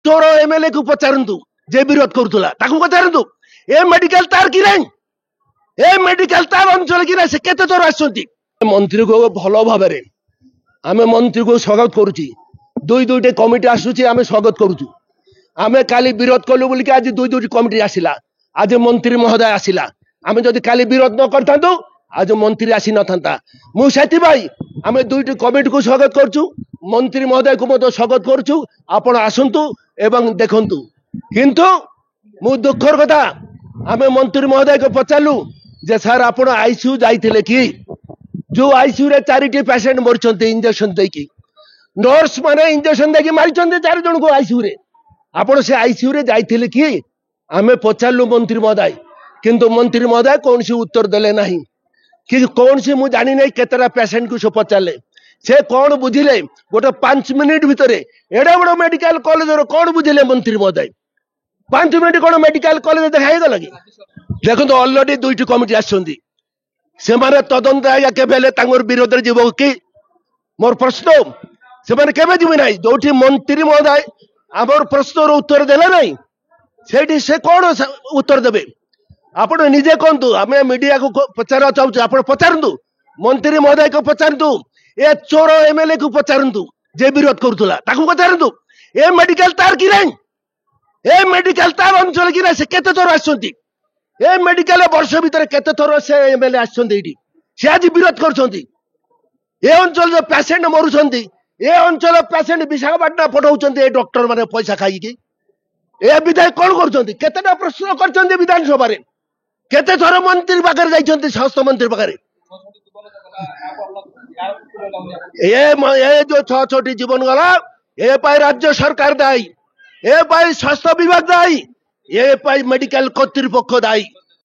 चोर एमएलए को पचारतु जे विरोध करूला ताकू पचारतु ए मेडिकल तार कि नहीं ए मेडिकल तार अंचल कि ना से केते चोर आसुंती मंत्री को भलो भाबरे आमे मंत्री को स्वागत करूची दुई दुईटे कमिटी आसुची आमे स्वागत करूचु आमे काली विरोध कलु बोलिक आज दुई दुईटी कमिटी आसिला आज मंत्री महोदय आसिला आमे जदि काली विरोध न करथांतु आज मंत्री आसी न थांता मु सेति भाई आमे दुईटी कमिटी को स्वागत करचु मंत्री महोदय को मतो स्वागत करचु आपण आसंतु एवं देखंतु किंतु मु दुखर कथा आमे मंत्री महोदय को पचारलु जे सर आपण आईसीयू जाइथिले कि जो आईसीयू रे चारिटी पेशेंट मरछन्ते इंजेक्शन देकी नर्स माने इंजेक्शन देकी मारिछन्ते चार जन को आईसीयू रे आपण से आईसीयू रे जाइथिले कि आमे पचारलु मंत्री महोदय किंतु मंत्री महोदय कौन सी उत्तर देले नहीं कि कौन सी मु जानी नहीं केतरा पेशेंट को से पचारले से कौन बुझिले गोटे 5 मिनिट भितर एडा बड़ मेडिकल कॉलेज कौन बुझिले मंत्री महोदय 5 मिनिट कौन मेडिकल कॉलेज देखाई गला कि देखो ऑलरेडी दुईटी कमिटी आछंती से माने तदंत आया केबेले तांगर विरोध रे जीवो कि मोर प्रश्न से माने केबे जीवि नाही जोठी मंत्री महोदय आमर प्रश्न रो उत्तर देले नाही सेठी से कौन उत्तर देबे आपण निजे कहतु आम मीडिया को पचार चाहूँ आप पचारतु मंत्री महोदय को पचारतु ए चोर एमएलए को पचारतु जे विरोध करूला ताकू पचारतु ए मेडिकल तार कि नहीं ए मेडिकल तार अंचल कि ना से केते थर आसुंती ए मेडिकल वर्ष भीतर केते थर से एमएलए आसुंती से आज विरोध करुछंती ए अंचल जो पेशेंट मरुछंती ए अंचल पेशेंट विशाखापाटना पठाउछंती ए डॉक्टर माने पैसा खाइकी ए विधायक कौन करुछंती केतेटा प्रश्न करछंती विधानसभा रे केते थर मंत्री पाखरे जाइछंती स्वास्थ्य मंत्री पाखरे ए जो 6 जीवन गला ए पाई राज्य सरकार दायी ए पाई स्वास्थ्य विभाग दायी ए पाई मेडिकल कर्तृपक्ष दायी।